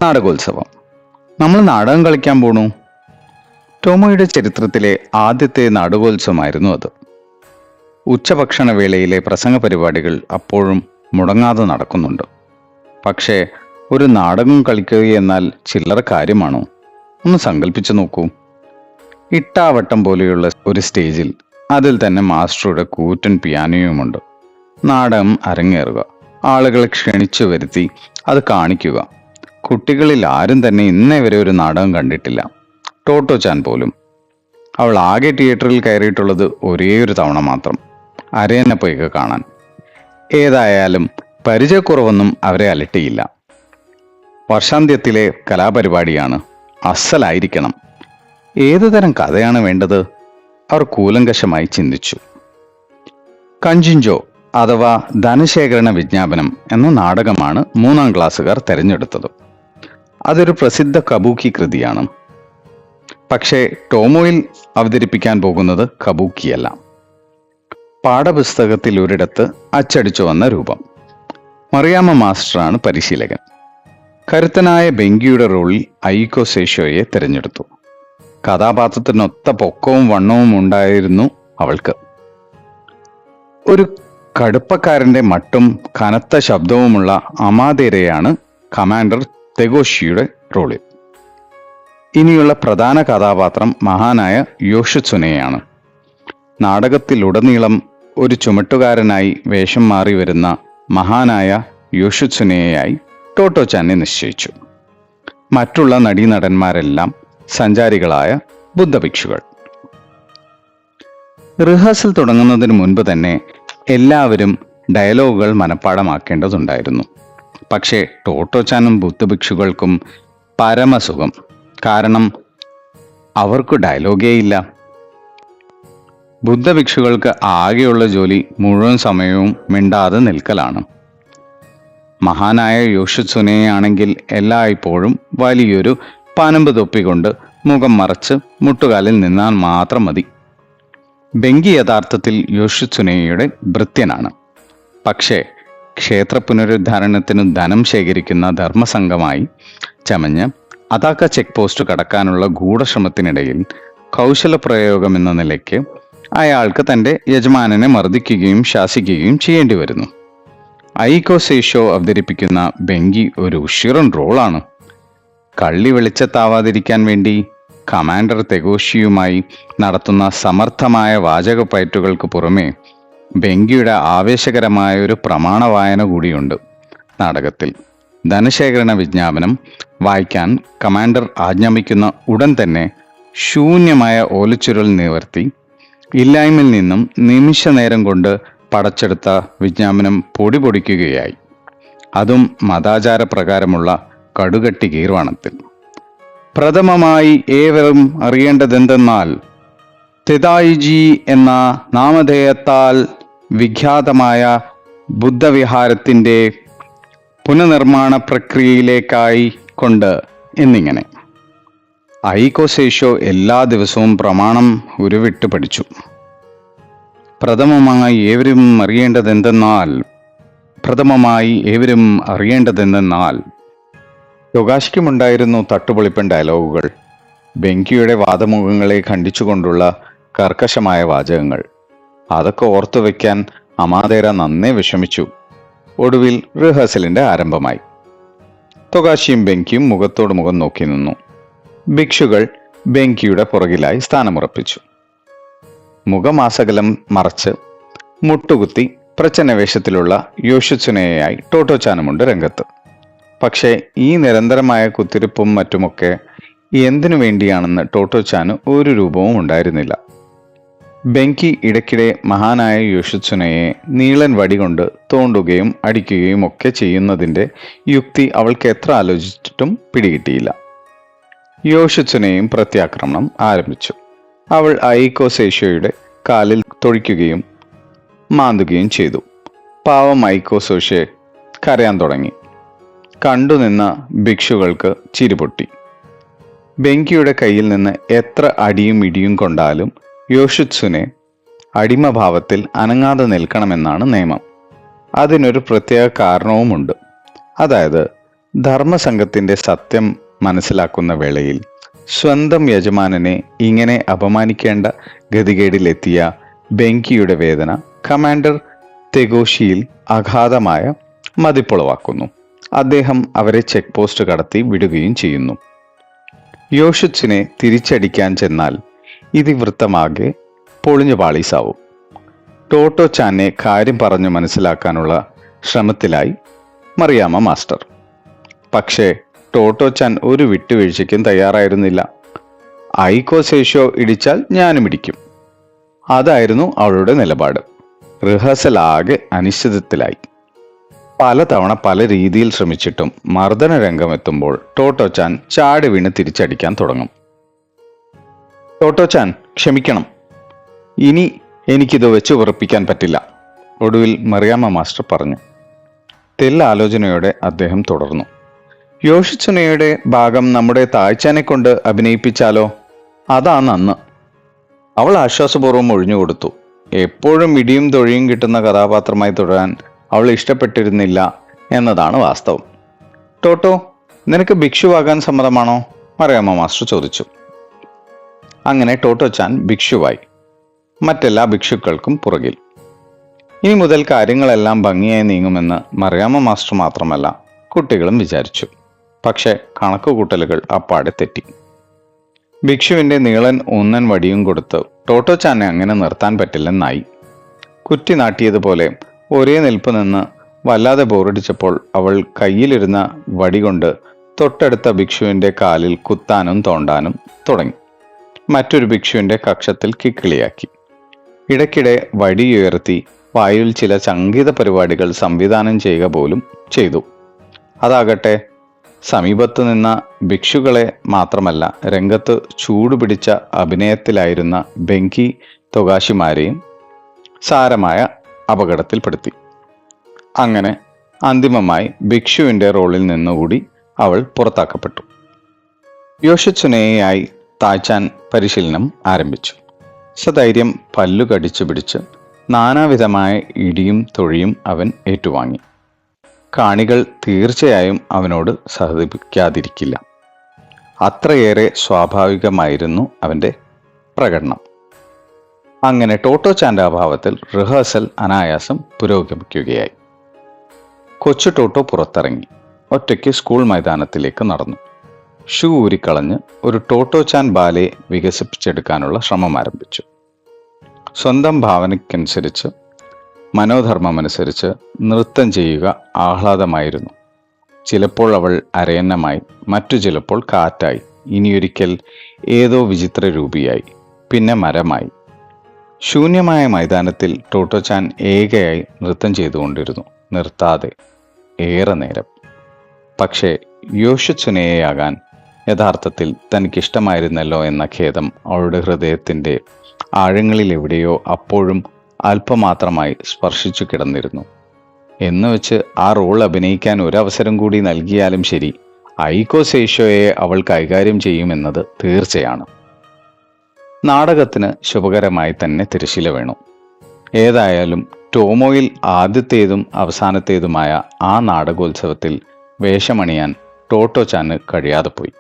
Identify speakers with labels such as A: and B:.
A: നാടകോത്സവം. നമ്മൾ നാടകം കളിക്കാൻ പോണു. ടോമോയുടെ ചരിത്രത്തിലെ ആദ്യത്തെ നാടകോത്സവമായിരുന്നു അത്. ഉച്ചഭക്ഷണ വേളയിലെ പ്രസംഗ പരിപാടികൾ അപ്പോഴും മുടങ്ങാതെ നടക്കുന്നുണ്ട്. പക്ഷേ ഒരു നാടകം കളിക്കുക എന്നാൽ ചില്ലറ കാര്യമാണോ? ഒന്ന് സങ്കല്പിച്ചു നോക്കൂ. ഇട്ടാവട്ടം പോലെയുള്ള ഒരു സ്റ്റേജിൽ അതിൽ തന്നെ മാസ്റ്ററുടെ കൂറ്റൻ പിയാനോയുമുണ്ട്. നാടകം അരങ്ങേറുക, ആളുകളെ ക്ഷണിച്ചു വരുത്തി അത് കാണിക്കുക. കുട്ടികളിൽ ആരും തന്നെ ഇന്നേ വരെ ഒരു നാടകം കണ്ടിട്ടില്ല, ടോട്ടോ ചാൻ പോലും. അവൾ ആകെ തിയേറ്ററിൽ കയറിയിട്ടുള്ളത് ഒരേ ഒരു തവണ മാത്രം, അരയന്നെ പോയിക്ക് കാണാൻ. ഏതായാലും പരിചയക്കുറവൊന്നും അവരെ അലട്ടിയില്ല. വർഷാന്ത്യത്തിലെ കലാപരിപാടിയാണ്, അസ്സലായിരിക്കണം. ഏതുതരം കഥയാണ് വേണ്ടത്? അവർ കൂലങ്കഷമായി ചിന്തിച്ചു. കഞ്ചിഞ്ചോ അഥവാ ധനശേഖരണ വിജ്ഞാപനം എന്ന നാടകമാണ് 3ാം ക്ലാസ്സുകാർ തെരഞ്ഞെടുത്തത്. അതൊരു പ്രസിദ്ധ കബൂക്കി കൃതിയാണ്. പക്ഷേ ടോമോയിൽ അവതരിപ്പിക്കാൻ പോകുന്നത് കബൂക്കിയല്ല, പാഠപുസ്തകത്തിൽ ഒരിടത്ത് അച്ചടിച്ചു വന്ന രൂപം. മറിയാമ്മ മാസ്റ്ററാണ് പരിശീലകൻ. കരുത്തനായ ബെങ്കിയുടെ റോളിൽ ഐക്കോ സേഷോയെ തിരഞ്ഞെടുത്തു. കഥാപാത്രത്തിനൊത്ത പൊക്കവും വണ്ണവും ഉണ്ടായിരുന്നു അവൾക്ക്. ഒരു കടുപ്പക്കാരന്റെ മട്ടും കനത്ത ശബ്ദവുമുള്ള അമാദേരയാണ് കമാൻഡർ തെഗോഷിയുടെ റോളിൽ. ഇനിയുള്ള പ്രധാന കഥാപാത്രം മഹാനായ യോഷിത്സുനെയാണ്. നാടകത്തിലുടനീളം ഒരു ചുമട്ടുകാരനായി വേഷം മാറി വരുന്ന മഹാനായ യോഷിത്സുനെയായി ടോട്ടോ ചാനെ നിശ്ചയിച്ചു. മറ്റുള്ള നടീനടന്മാരെല്ലാം സഞ്ചാരികളായ ബുദ്ധഭിക്ഷുകൾ. റിഹേഴ്സൽ തുടങ്ങുന്നതിന് മുൻപ് തന്നെ എല്ലാവരും ഡയലോഗുകൾ മനഃപ്പാടമാക്കേണ്ടതുണ്ടായിരുന്നു. പക്ഷേ ടോട്ടോ ചാനും ബുദ്ധഭിക്ഷുകൾക്കും പരമസുഖം. കാരണം അവർക്ക് ഡയലോഗേ ഇല്ല. ബുദ്ധഭിക്ഷുകൾക്ക് ആകെയുള്ള ജോലി മുഴുവൻ സമയവും മിണ്ടാതെ നിൽക്കലാണ്. മഹാനായ യോഷിത്സുനെയാണെങ്കിൽ എല്ലായ്പ്പോഴും വലിയൊരു പനമ്പ് തൊപ്പിക്കൊണ്ട് മുഖം മറച്ച് മുട്ടുകാലിൽ നിന്നാൽ മാത്രം മതി. ബെങ്കി യഥാർത്ഥത്തിൽ യോഷിത്സുനെയുടെ ഭൃത്യനാണ്. പക്ഷേ ക്ഷേത്ര പുനരുദ്ധാരണത്തിനു ധനം ശേഖരിക്കുന്ന ധർമ്മസംഘമായി ചമഞ്ഞ് അതാക്ക ചെക്ക് പോസ്റ്റ് കടക്കാനുള്ള ഗൂഢശ്രമത്തിനിടയിൽ കൗശലപ്രയോഗം എന്ന നിലയ്ക്ക് അയാൾക്ക് തൻ്റെ യജമാനനെ മർദ്ദിക്കുകയും ശാസിക്കുകയും ചെയ്യേണ്ടി വരുന്നു. ഐക്കോ സേഷോ അവതരിപ്പിക്കുന്ന ബെങ്കി ഒരു ഉഷിറൻ റോളാണ്. കള്ളി വെളിച്ചത്താവാതിരിക്കാൻ വേണ്ടി കമാൻഡർ തെഗോഷിയുമായി നടത്തുന്ന സമർത്ഥമായ വാചകപ്പയറ്റുകൾക്ക് പുറമെ ബെങ്കിയുടെ ആവേശകരമായ ഒരു പ്രമാണ വായന കൂടിയുണ്ട് നാടകത്തിൽ. ധനശേഖരണ വിജ്ഞാപനം വായിക്കാൻ കമാൻഡർ ആജ്ഞാപിക്കുന്ന ഉടൻ തന്നെ ശൂന്യമായ ഓലച്ചുരുൾ നിവർത്തി ഇല്ലായ്മയിൽ നിന്നും നിമിഷ നേരം കൊണ്ട് പടച്ചെടുത്ത വിജ്ഞാപനം പൊടിപൊടിക്കുകയായി. അതും മതാചാര പ്രകാരമുള്ള കടുകട്ടി ഗീർവാണത്തിൽ. പ്രഥമമായി ഏവരും അറിയേണ്ടതെന്തെന്നാൽ തെതായിജി എന്ന നാമധേയത്താൽ വിഖ്യാതമായ ബുദ്ധവിഹാരത്തിൻ്റെ പുനർനിർമ്മാണ പ്രക്രിയയിലേക്കായി കൊണ്ട് എന്നിങ്ങനെ. ഐക്കോ സേഷോ എല്ലാ ദിവസവും പ്രമാണം ഉരുവിട്ട് പഠിച്ചു. പ്രഥമമായി ഏവരും അറിയേണ്ടതെന്തെന്നാൽ തൊഗാഷിക്കുമുണ്ടായിരുന്നു തട്ടുപൊളിപ്പൻ ഡയലോഗുകൾ, ബെങ്കിയുടെ വാദമുഖങ്ങളെ ഖണ്ഡിച്ചുകൊണ്ടുള്ള കർക്കശമായ വാചകങ്ങൾ. അതൊക്കെ ഓർത്തു വയ്ക്കാൻ അമാദേര നന്നേ വിഷമിച്ചു. ഒടുവിൽ റിഹേഴ്സലിന്റെ ആരംഭമായി. തൊഗാഷിയും ബെങ്കിയും മുഖത്തോട് മുഖം നോക്കി നിന്നു. ഭിക്ഷുകൾ ബെങ്കിയുടെ പുറകിലായി സ്ഥാനമുറപ്പിച്ചു. മുഖമാസകലം മറച്ച് മുട്ടുകുത്തി പ്രച്ഛന്നവേഷത്തിലുള്ള യോഷിത്സുനെയായി ടോട്ടോ ചാനുമുണ്ട് രംഗത്ത്. പക്ഷേ ഈ നിരന്തരമായ കുത്തിരിപ്പും മറ്റുമൊക്കെ എന്തിനു വേണ്ടിയാണെന്ന് ടോട്ടോ ചാന് ഒരു രൂപവും ഉണ്ടായിരുന്നില്ല. ബെങ്കി ഇടയ്ക്കിടെ മഹാനായ യോഷിത്സുനെയെ നീളൻ വടി കൊണ്ട് തോണ്ടുകയും അടിക്കുകയും ഒക്കെ ചെയ്യുന്നതിൻ്റെ യുക്തി അവൾക്ക് എത്ര ആലോചിച്ചിട്ടും പിടികിട്ടിയില്ല. യോഷിത്സുനെയും പ്രത്യാക്രമണം ആരംഭിച്ചു. അവൾ ഐക്കോ സേഷോയുടെ കാലിൽ തൊഴിക്കുകയും മാന്തുകയും ചെയ്തു. പാവം ഐക്കോ സേഷോ കരയാൻ തുടങ്ങി. കണ്ടുനിന്ന ഭിക്ഷുകൾക്ക് ചിരിപൊട്ടി. ബെങ്കിയുടെ കയ്യിൽ നിന്ന് എത്ര അടിയും ഇടിയും കൊണ്ടാലും യോഷിത്സുനെ അടിമഭാവത്തിൽ അനങ്ങാതെ നിൽക്കണമെന്നാണ് നിയമം. അതിനൊരു പ്രത്യേക കാരണവുമുണ്ട്. അതായത് ധർമ്മസംഘത്തിന്റെ സത്യം മനസ്സിലാക്കുന്ന വേളയിൽ സ്വന്തം യജമാനനെ ഇങ്ങനെ അപമാനിക്കേണ്ട ഗതികേടിലെത്തിയ ബെങ്കിയുടെ വേദന കമാൻഡർ തെഗോഷിയിൽ അഗാധമായ മതിപ്പുളവാക്കുന്നു. അദ്ദേഹം അവരെ ചെക്ക് പോസ്റ്റ് കടത്തി വിടുകയും ചെയ്യുന്നു. യോഷിറ്റ്സിനെ തിരിച്ചടിക്കാൻ ചെന്നാൽ ഇതിവൃത്തമാകെ പൊളിഞ്ഞു പാളീസാവും. ടോട്ടോ ചാനെ കാര്യം പറഞ്ഞു മനസ്സിലാക്കാനുള്ള ശ്രമത്തിലായി മറിയാമ്മ മാസ്റ്റർ. പക്ഷേ ടോട്ടോ ചാൻ ഒരു വിട്ടുവീഴ്ചയ്ക്കും തയ്യാറായിരുന്നില്ല. ഐക്കോ ശേഷോ ഇടിച്ചാൽ ഞാനും ഇടിക്കും, അതായിരുന്നു അവളുടെ നിലപാട്. റിഹേഴ്സൽ ആകെ അനിശ്ചിതത്തിലായി. പലതവണ പല രീതിയിൽ ശ്രമിച്ചിട്ടും മർദ്ദന രംഗമെത്തുമ്പോൾ ടോട്ടോ ചാൻ ചാടി വീണ് തിരിച്ചടിക്കാൻ തുടങ്ങും. ടോട്ടോ ചാൻ, ക്ഷമിക്കണം, ഇനി എനിക്കിത് വെച്ച് ഉറപ്പിക്കാൻ പറ്റില്ല, ഒടുവിൽ മറിയാമ്മ മാസ്റ്റർ പറഞ്ഞു. തെല്ലാലോചനയോടെ അദ്ദേഹം തുടർന്നു. യോഷിത്സുനെയുടെ ഭാഗം നമ്മുടെ താഴ്ചാനെ കൊണ്ട് അഭിനയിപ്പിച്ചാലോ? അതാ നന്ന്. അവൾ ആശ്വാസപൂർവ്വം ഒഴിഞ്ഞുകൊടുത്തു. എപ്പോഴും ഇടിയും തൊഴിയും കിട്ടുന്ന കഥാപാത്രമായി തുടരാൻ അവൾ ഇഷ്ടപ്പെട്ടിരുന്നില്ല എന്നതാണ് വാസ്തവം. ടോട്ടോ, നിനക്ക് ഭിക്ഷുവാകാൻ സമ്മതമാണോ? മറിയാമ്മ മാസ്റ്റർ ചോദിച്ചു. അങ്ങനെ ടോട്ടോ ചാൻ ഭിക്ഷുവായി, മറ്റെല്ലാ ഭിക്ഷുക്കൾക്കും പുറകിൽ. ഇനി മുതൽ കാര്യങ്ങളെല്ലാം ഭംഗിയായി നീങ്ങുമെന്ന് മറിയാമ്മ മാസ്റ്റർ മാത്രമല്ല, കുട്ടികളും വിചാരിച്ചു. പക്ഷെ കണക്കുകൂട്ടലുകൾ അപ്പാടെ തെറ്റി. ഭിക്ഷുവിന്റെ നീളൻ ഊന്നൻ വടിയും കൊടുത്ത് ടോട്ടോ ചാനെ അങ്ങനെ നിർത്താൻ പറ്റില്ലെന്നായി. കുറ്റി നാട്ടിയതുപോലെ ഒരേ നിൽപ്പ് നിന്ന് വല്ലാതെ ബോറടിച്ചപ്പോൾ അവൾ കയ്യിലിരുന്ന വടി കൊണ്ട് തൊട്ടടുത്ത ഭിക്ഷുവിന്റെ കാലിൽ കുത്താനും തോണ്ടാനും തുടങ്ങി. മറ്റൊരു ഭിക്ഷുവിന്റെ കക്ഷത്തിൽ കിക്കിളിയാക്കി. ഇടയ്ക്കിടെ വടിയുയർത്തി വായുവിൽ ചില സംഗീത പരിപാടികൾ സംവിധാനം ചെയ്യുക പോലും ചെയ്തു. അതാകട്ടെ സമീപത്ത് നിന്ന ഭിക്ഷുക്കളെ മാത്രമല്ല, രംഗത്ത് ചൂടുപിടിച്ച അഭിനയത്തിലായിരുന്ന ബെങ്കി തൊഗാഷിമാരെയും സാരമായ അപകടത്തിൽപ്പെടുത്തി. അങ്ങനെ അന്തിമമായി ഭിക്ഷുവിന്റെ റോളിൽ നിന്നുകൂടി അവൾ പുറത്താക്കപ്പെട്ടു. യോഷിത്സുനെയായി താഴ്ചാൻ പരിശീലനം ആരംഭിച്ചു. സധൈര്യം പല്ലു കടിച്ചു പിടിച്ച് നാനാവിധമായ ഇടിയും തൊഴിയും അവൻ ഏറ്റുവാങ്ങി. കാണികൾ തീർച്ചയായും അവനോട് സഹതപിക്കാതിരിക്കില്ല. അത്രയേറെ സ്വാഭാവികമായിരുന്നു അവന്റെ പ്രകടനം. അങ്ങനെ ടോട്ടോ ചാന്റെ അഭാവത്തിൽ റിഹേഴ്സൽ അനായാസം പുരോഗമിക്കുകയായി. കൊച്ചു ടോട്ടോ പുറത്തിറങ്ങി ഒറ്റയ്ക്ക് സ്കൂൾ മൈതാനത്തിലേക്ക് നടന്നു. ഷൂ ഊരിക്കളഞ്ഞ് ഒരു ടോട്ടോ ചാൻ ബാലെ വികസിപ്പിച്ചെടുക്കാനുള്ള ശ്രമം ആരംഭിച്ചു. സ്വന്തം ഭാവനയ്ക്കനുസരിച്ച്, മനോധർമ്മമനുസരിച്ച് നൃത്തം ചെയ്യുക ആഹ്ലാദമായിരുന്നു. ചിലപ്പോൾ അവൾ അരയന്നമായി, മറ്റു ചിലപ്പോൾ കാറ്റായി, ഇനിയൊരിക്കൽ ഏതോ വിചിത്ര രൂപിയായി, പിന്നെ മരമായി. ശൂന്യമായ മൈതാനത്തിൽ ടോട്ടോ ചാൻ ഏകയായി നൃത്തം ചെയ്തുകൊണ്ടിരുന്നു, നിർത്താതെ, ഏറെ നേരം. പക്ഷേ യോഷിത്സുനെയാകാൻ യഥാർത്ഥത്തിൽ തനിക്കിഷ്ടമായിരുന്നല്ലോ എന്ന ഖേദം അവളുടെ ഹൃദയത്തിൻ്റെ ആഴങ്ങളിൽ എവിടെയോ അപ്പോഴും അല്പമാത്രമായി സ്പർശിച്ചു കിടന്നിരുന്നു. എന്നുവെച്ച് ആ റോൾ അഭിനയിക്കാൻ ഒരവസരം കൂടി നൽകിയാലും ശരി, ഐക്കോ സെയ്ഷോയെ അവൾ കൈകാര്യം ചെയ്യുമെന്നത് തീർച്ചയാണ്. നാടകത്തിന് ശുഭകരമായി തന്നെ തിരശ്ശീല വീണു. ഏതായാലും ടോമോയിൽ ആദ്യത്തേതും അവസാനത്തേതുമായ ആ നാടകോത്സവത്തിൽ വേഷമണിയാൻ ടോട്ടോ ചാന് കഴിയാതെ പോയി.